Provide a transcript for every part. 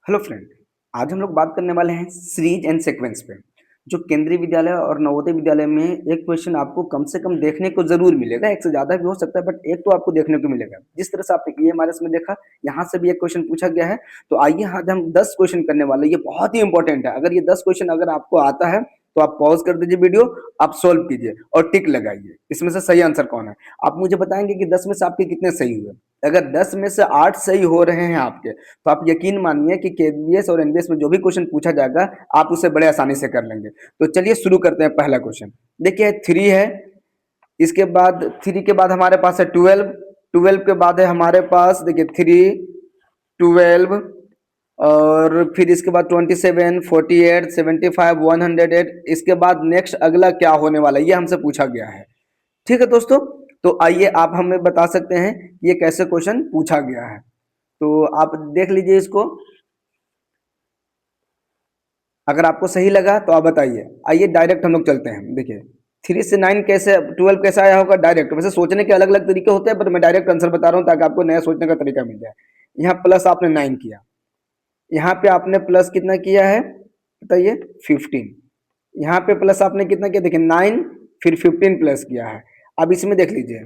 Hello friend. आज हम लोग बात करने वाले हैं सीरीज एंड सीक्वेंस पे। जो केंद्रीय विद्यालय और नवोदय विद्यालय में एक क्वेश्चन आपको कम से कम देखने को जरूर मिलेगा, एक से ज्यादा भी हो सकता है बट एक तो आपको देखने को मिलेगा। जिस तरह से आपने ईएमआरएस में देखा, यहाँ से भी एक क्वेश्चन पूछा गया है। तो आइए आज हम 10 क्वेश्चन करने वाले हैं। ये बहुत ही इंपॉर्टेंट है। अगर ये 10 क्वेश्चन अगर आपको आता है तो आप पॉज कर दीजिए वीडियो, आप सोल्व कीजिए और टिक लगाइए इसमें से सही आंसर कौन है। आप मुझे बताएंगे कि 10 में से आपके कितने सही हुए। अगर 10 में से 8 सही हो रहे हैं आपके, तो आप यकीन मानिए कि केवीएस और एनवीएस में जो भी क्वेश्चन पूछा जाएगा आप उसे बड़े आसानी से कर लेंगे। तो चलिए शुरू करते हैं। पहला क्वेश्चन देखिए, 3 है। इसके बाद 3 के बाद हमारे पास है 12। 12 के बाद है हमारे पास देखिए 3, 12 और फिर इसके बाद 27, 48, 75, 108। इसके बाद नेक्स्ट अगला क्या होने वाला है ये हमसे पूछा गया है। ठीक है दोस्तों, तो आइए आप हमें बता सकते हैं कि ये कैसे क्वेश्चन पूछा गया है। तो आप देख लीजिए इसको। अगर आपको सही लगा तो आप बताइए। आइए डायरेक्ट हम लोग चलते हैं। देखिए 3 से 9 कैसे, 12 कैसे आया होगा डायरेक्ट। वैसे सोचने के अलग अलग तरीके होते हैं पर मैं डायरेक्ट आंसर बता रहा हूँ ताकि आपको नया सोचने का तरीका मिल जाए। यहाँ प्लस आपने 9 किया, यहाँ पे आपने प्लस कितना किया है बताइए 15। यहाँ पे प्लस आपने कितना किया देखिए 9 फिर 15 प्लस किया है। अब इसमें देख लीजिए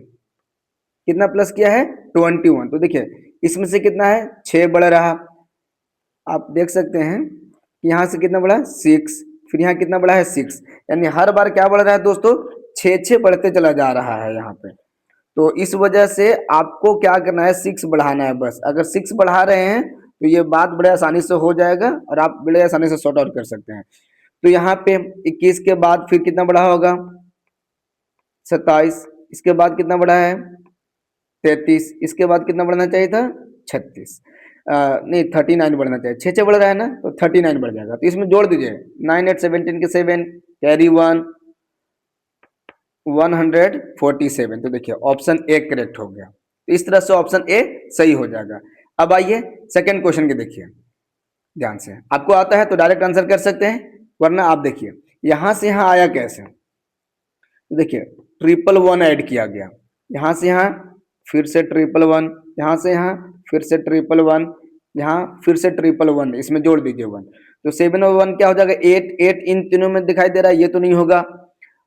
कितना प्लस किया है 21। तो देखिए इसमें से कितना है 6 बढ़ रहा। आप देख सकते हैं कि यहाँ से कितना बढ़ा 6, फिर यहाँ कितना बढ़ा है 6। यानी हर बार क्या बढ़ रहा है दोस्तों, 6 बढ़ते चला जा रहा है यहाँ पे। तो इस वजह से आपको क्या करना है 6 बढ़ाना है बस। अगर 6 बढ़ा रहे हैं तो ये बात बड़े आसानी से हो जाएगा और आप बड़े आसानी से सॉर्ट आउट कर सकते हैं। तो यहाँ पे 21 के बाद फिर कितना बढ़ा होगा 27। इसके बाद कितना बढ़ा है 33। इसके बाद कितना बढ़ना चाहिए था 36। नहीं 39 बढ़ना चाहिए। 6 बढ़ रहा है ना तो 39 बढ़ जाएगा। तो इसमें जोड़ दीजिए 9 8 17 के 7 कैरी 1 147। तो देखिए ऑप्शन ए करेक्ट हो गया। तो इस तरह से ऑप्शन ए सही हो जाएगा। अब आइए सेकंड क्वेश्चन के देखिए ध्यान से। आपको आता है तो डायरेक्ट आंसर कर सकते हैं, वरना आप देखिए यहां से यहां आया कैसे। देखिए 111 ऐड किया गया, यहाँ से यहाँ फिर से 111, यहाँ से यहाँ फिर से 111, यहाँ फिर से 111, इसमें जोड़ दीजिए 1। तो 7 और 1 क्या हो जाएगा 8। 8 इन तीनों में दिखाई दे रहा है, ये तो नहीं होगा।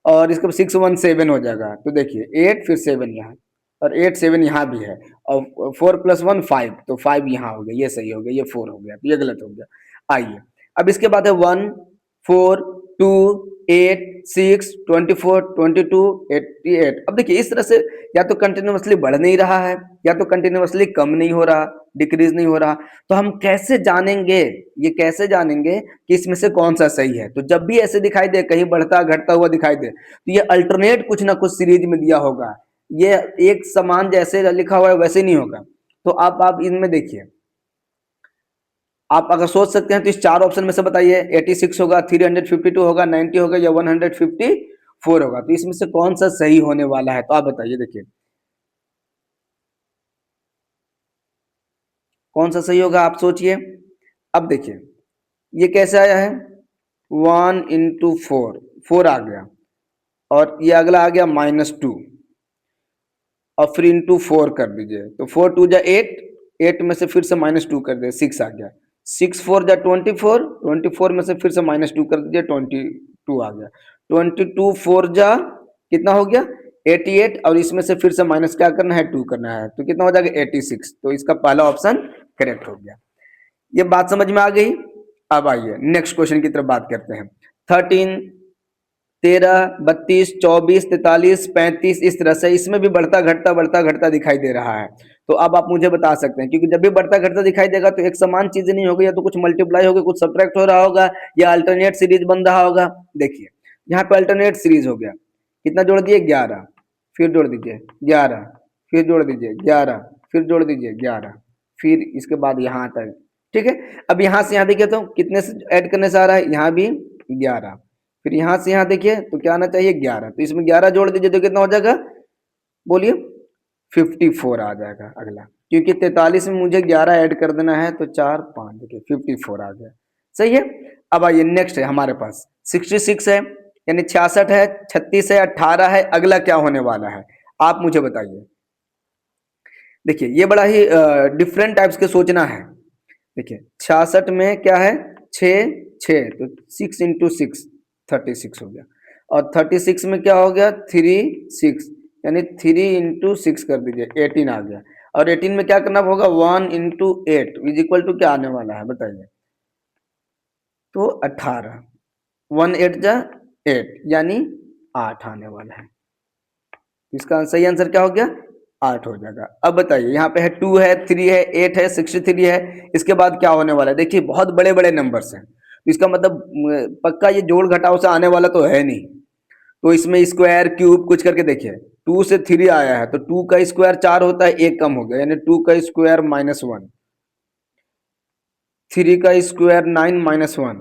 और इसके 617 हो जाएगा। तो देखिए 8 फिर 7 यहाँ और 8 7 यहाँ भी है और 4 + 1 5। तो 5 यहाँ हो गया, ये सही हो गया। ये 4 हो गया तो ये गलत हो गया। आइए अब इसके बाद है 1 4 2 8 6 24 22 88। अब देखिए इस तरह से या तो कंटिन्यूअसली बढ़ नहीं रहा है या तो कंटिन्यूअसली कम नहीं हो रहा, डिक्रीज नहीं हो रहा। तो हम कैसे जानेंगे, ये कैसे जानेंगे कि इसमें से कौन सा सही है। तो जब भी ऐसे दिखाई दे कहीं बढ़ता घटता हुआ दिखाई दे तो ये अल्टरनेट कुछ ना कुछ सीरीज में दिया होगा। ये एक समान जैसे लिखा हुआ है वैसे नहीं होगा। तो आप इनमें देखिए, आप अगर सोच सकते हैं तो इस 4 ऑप्शन में से बताइए 86 होगा, 352 होगा, 90 होगा या 154 होगा। तो इसमें से कौन सा सही होने वाला है तो आप बताइए। देखिए कौन सा सही होगा आप सोचिए। अब देखिए ये कैसे आया है 1 × 4, 4 आ गया और ये अगला आ गया -2 और फिर इंटू 4 कर दीजिए। तो 4 2 जा 8, 8 में से फिर से -2 कर दीजिए 6 आ गया। 6 4 जा 24, 24 में से फिर से -2 कर दीजिए 22 आ गया। 22 4 जा कितना हो गया 88 और इसमें से फिर से माइनस क्या करना है 2 करना है। तो कितना हो जाएगा 86। तो इसका पहला ऑप्शन करेक्ट हो गया। ये बात समझ में आ गई। अब आइए नेक्स्ट क्वेश्चन की तरफ बात करते हैं। 13 13 32 24 43 35 इस तरह से इसमें भी बढ़ता घटता दिखाई दे रहा है। तो अब आप मुझे बता सकते हैं, क्योंकि जब भी बढ़ता घटता दिखाई देगा तो एक समान चीज नहीं होगी, या तो कुछ मल्टीप्लाई होगी, कुछ सब्ट्रैक्ट हो रहा होगा या अल्टरनेट सीरीज बन रहा होगा। देखिए यहाँ पे अल्टरनेट सीरीज हो गया। कितना जोड़ दिए 11, फिर जोड़ दीजिए 11, फिर जोड़ दीजिए 11, फिर जोड़ दीजिए 11, फिर इसके बाद यहाँ तक। ठीक है, अब यहाँ से यहाँ देखिए तो कितने से ऐड करने से आ रहा है, यहाँ भी 11, फिर यहाँ से यहाँ देखिए तो क्या आना चाहिए 11। तो इसमें 11 जोड़ दीजिए तो कितना हो जाएगा बोलिए 54 आ जाएगा अगला। क्योंकि 43 में मुझे 11 ऐड कर देना है तो 4 5 देखिए 54 आ गया। सही है। अब आइए नेक्स्ट है हमारे पास 66 है, यानी 66 है, 36 है, 18 है। अगला क्या होने वाला है आप मुझे बताइए। देखिए ये बड़ा ही डिफरेंट टाइप्स के सोचना है। देखिए 66 में क्या है, 6 6 तो 6 इंटू 6 36 हो गया। और 36 में क्या हो गया, 3 6 यानी 3 इंटू 6 कर दीजिए, 18 आ गया। और 18 में क्या करना होगा, 1 इंटू 8 इज इक्वल टू क्या आने वाला है बताइए, तो 18, 1 8 जा 8 यानी 8 आने वाला है। इसका सही आंसर क्या हो गया, 8 हो जाएगा। अब बताइए यहाँ पे है 2 है, 3 है, 8 है, 63 है, इसके बाद क्या होने वाला है, देखिए बहुत बड़े बड़े नंबर्स हैं, तो इसका मतलब पक्का ये जोड़ घटाव से आने वाला तो है नहीं। तो इसमें स्क्वायर क्यूब कुछ करके देखिए, 2 से 3 आया है तो 2 का स्क्वायर 4 होता है, एक कम हो गया यानी 2 का स्क्वायर -1, 3 का स्क्वायर 9 -1,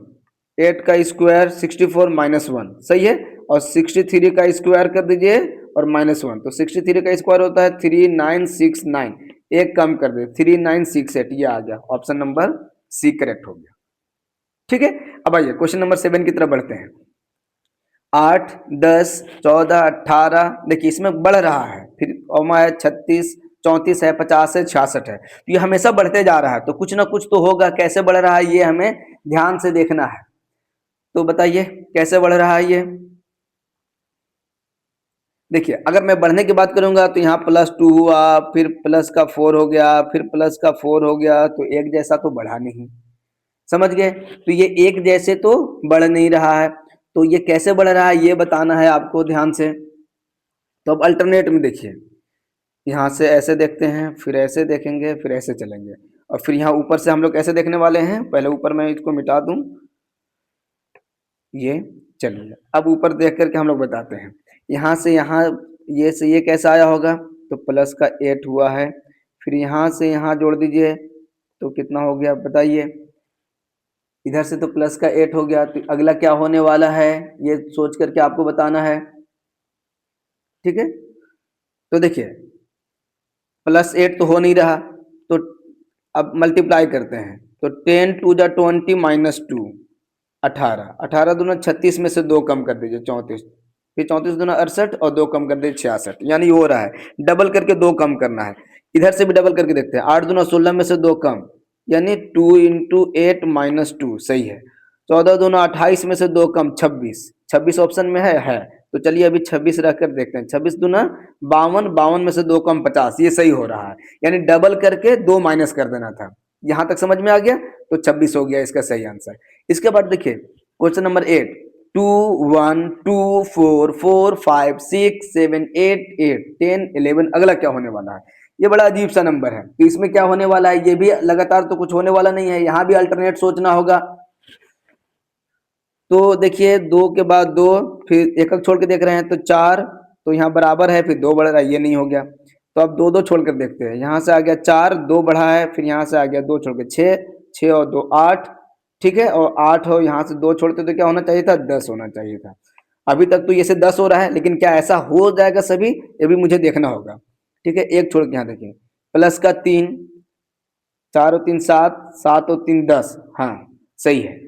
8 का स्क्वायर 64 -1, सही है। और 63 का स्क्वायर कर दीजिए और -1, तो 63 का स्क्वायर होता है 3969, एक कम कर दे 3968, ये आ गया, ऑप्शन नंबर सी करेक्ट हो गया। ठीक है, अब आइए क्वेश्चन नंबर 7 की तरफ बढ़ते हैं। 8 10 14 18, देखिए इसमें बढ़ रहा है, फिर कॉमा है, 36 34 है, 50 है, 66 है, तो ये हमेशा बढ़ते जा रहा है, तो कुछ ना कुछ तो होगा, कैसे बढ़ रहा है ये हमें ध्यान से देखना है। तो बताइए कैसे बढ़ रहा है ये। देखिए अगर मैं बढ़ने की बात करूंगा तो यहाँ +2 हुआ, फिर प्लस का 4 हो गया, फिर प्लस का 4 हो गया, तो एक जैसा तो बढ़ा नहीं, समझ गए। तो ये एक जैसे तो बढ़ नहीं रहा है, तो ये कैसे बढ़ रहा है ये बताना है आपको ध्यान से। तो अब अल्टरनेट में देखिए, यहाँ से ऐसे देखते हैं, फिर ऐसे देखेंगे, फिर ऐसे चलेंगे, और फिर यहाँ ऊपर से हम लोग कैसे देखने वाले हैं, पहले ऊपर मैं इसको मिटा दूं, ये चलिए अब ऊपर देख करके हम लोग बताते हैं। यहाँ से यहाँ, ये से ये कैसा आया होगा, तो प्लस का 8 हुआ है, फिर यहाँ से यहाँ जोड़ दीजिए तो कितना हो गया बताइए, इधर से तो प्लस का 8 हो गया, तो अगला क्या होने वाला है ये सोच करके आपको बताना है। ठीक है, तो देखिए +8 तो हो नहीं रहा, तो अब मल्टीप्लाई करते हैं, तो 10 2 जा 20 -2 18, 18 दूना 36 में से 2 कम कर दीजिए 34, फिर 34 दूना 68 और 2 कम कर दीजिए 66, यानी हो रहा है डबल करके 2 कम करना है। इधर से भी डबल करके देखते हैं, 8 दूना 16 में से 2 कम, यानी 2 इंटू 8 -2, सही है। 14 दूना 28 में से 2 कम 26, 26 ऑप्शन में है, तो चलिए अभी 26 रख कर देखते हैं, 26 दूना 52, 52 में से 2 कम 50, ये सही हो रहा है, यानी डबल करके 2 माइनस कर देना था। यहां तक समझ में आ गया, तो 26 हो गया इसका सही आंसर। इसके बाद देखिए क्वेश्चन नंबर 8, 2 1 2 4 4 5 6 7 8 8 10 11, अगला क्या होने वाला है, ये बड़ा अजीब सा नंबर है, तो इसमें क्या होने वाला है, ये भी लगातार तो कुछ होने वाला नहीं है, यहाँ भी अल्टरनेट सोचना होगा। तो देखिए 2 के बाद 2, फिर एक छोड़ के देख रहे हैं तो 4, तो यहाँ बराबर है, फिर 2 बढ़ रहा है, ये नहीं हो गया, तो अब 2 2 छोड़ कर देखते हैं, यहाँ से आ गया 4, 2 बढ़ा है, फिर यहाँ से आ गया 2 छोड़ के 6, 6 और 2 8, ठीक है, और 8 हो, यहाँ से 2 छोड़ते तो क्या होना चाहिए था, 10 होना चाहिए था। अभी तक तो ये से 10 हो रहा है, लेकिन क्या ऐसा हो जाएगा सभी, ये भी मुझे देखना होगा। ठीक है, एक छोड़ के यहाँ देखिए, प्लस का 3, 4 और 3 7, 7 और 3 10, हाँ सही है,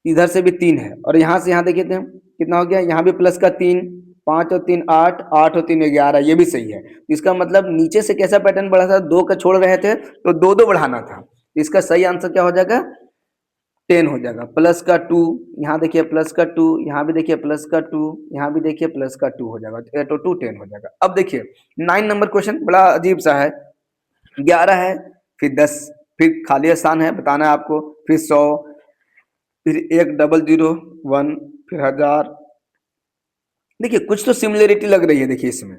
इधर से भी 3 है, और यहाँ से यहाँ देखिए थे कितना हो गया, यहाँ भी प्लस का 3, 5 और 3 8, 8 और 3 11, ये भी सही है। इसका मतलब नीचे से कैसा पैटर्न बढ़ा था, 2 का छोड़ रहे थे तो 2 2 बढ़ाना था, इसका सही आंसर क्या हो जाएगा, 10 हो जाएगा। प्लस का 2, यहाँ देखिए प्लस का 2, यहाँ भी देखिए प्लस का 2, यहाँ भी देखिए प्लस का 2 हो जाएगा, 8 और 2 10 हो जाएगा। अब देखिए 9 नंबर क्वेश्चन बड़ा अजीब सा है, 11 है, फिर 10, फिर खाली स्थान है बताना है आपको, फिर 100, फिर 1 डबल 0 1, फिर 1000। देखिए कुछ तो सिमिलरिटी लग रही है, देखिए इसमें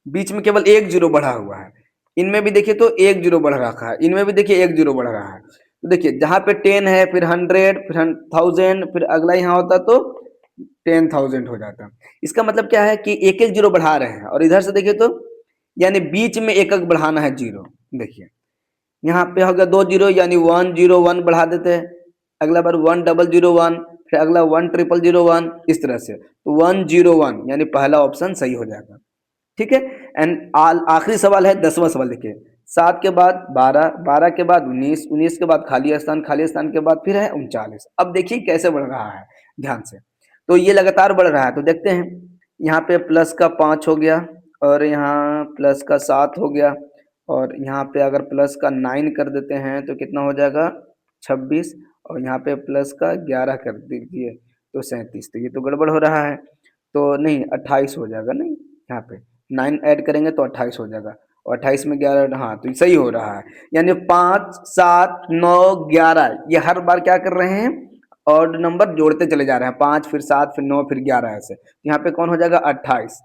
बीच में केवल एक जीरो बढ़ा हुआ है, इनमें भी देखिए तो एक जीरो बढ़ रखा है, इनमें भी देखिए एक जीरो बढ़ रहा है। तो देखिए जहाँ पे 10 है, फिर 100, फिर 1000, फिर अगला यहाँ होता तो 10,000 हो जाता। इसका मतलब क्या है कि एक एक जीरो बढ़ा रहे हैं, और इधर से देखिए तो यानी बीच में एक एक बढ़ाना है जीरो। देखिए यहाँ पे होगा 2 जीरो, यानी 101 बढ़ा देते हैं, अगला बार 1001, फिर अगला 100001, इस तरह से, तो 101 यानी पहला ऑप्शन सही हो जाएगा। ठीक है, एंड आखिरी सवाल है 10वां सवाल, देखिए 7 के बाद 12, 12 के बाद 19, 19 के बाद खाली स्थान, खाली स्थान के बाद फिर है 39। अब देखिए कैसे बढ़ रहा है ध्यान से, तो ये लगातार बढ़ रहा है, तो देखते हैं, यहाँ पे प्लस का 5 हो गया, और यहाँ प्लस का 7 हो गया, और यहाँ पे अगर प्लस का 9 कर देते हैं तो कितना हो जाएगा, 26 और यहाँ पे प्लस का 11 कर दीजिए तो 37। तो ये तो गड़बड़ हो रहा है, तो नहीं 28 हो जाएगा, नहीं यहाँ पे 9 ऐड करेंगे तो 28 हो जाएगा और 28 में 11, हाँ तो सही हो रहा है। यानी 5 7 9 11 ये हर बार क्या कर रहे हैं, ऑड नंबर जोड़ते चले जा रहे हैं, 5 फिर 7 फिर 9 फिर 11 ऐसे। यहाँ पे कौन हो जाएगा 28।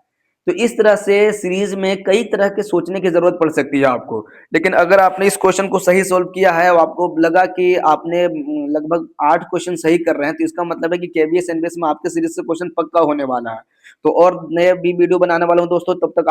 तो इस तरह से सीरीज में कई तरह के सोचने की जरूरत पड़ सकती है आपको, लेकिन अगर आपने इस क्वेश्चन को सही सोल्व किया है और आपको लगा कि आपने लगभग 8 क्वेश्चन सही कर रहे हैं, तो इसका मतलब है कि केवीएस एनवीएस में आपके सीरीज से क्वेश्चन पक्का होने वाला है। तो और नए भी वीडियो बनाने वाला हूँ दोस्तों, तब तक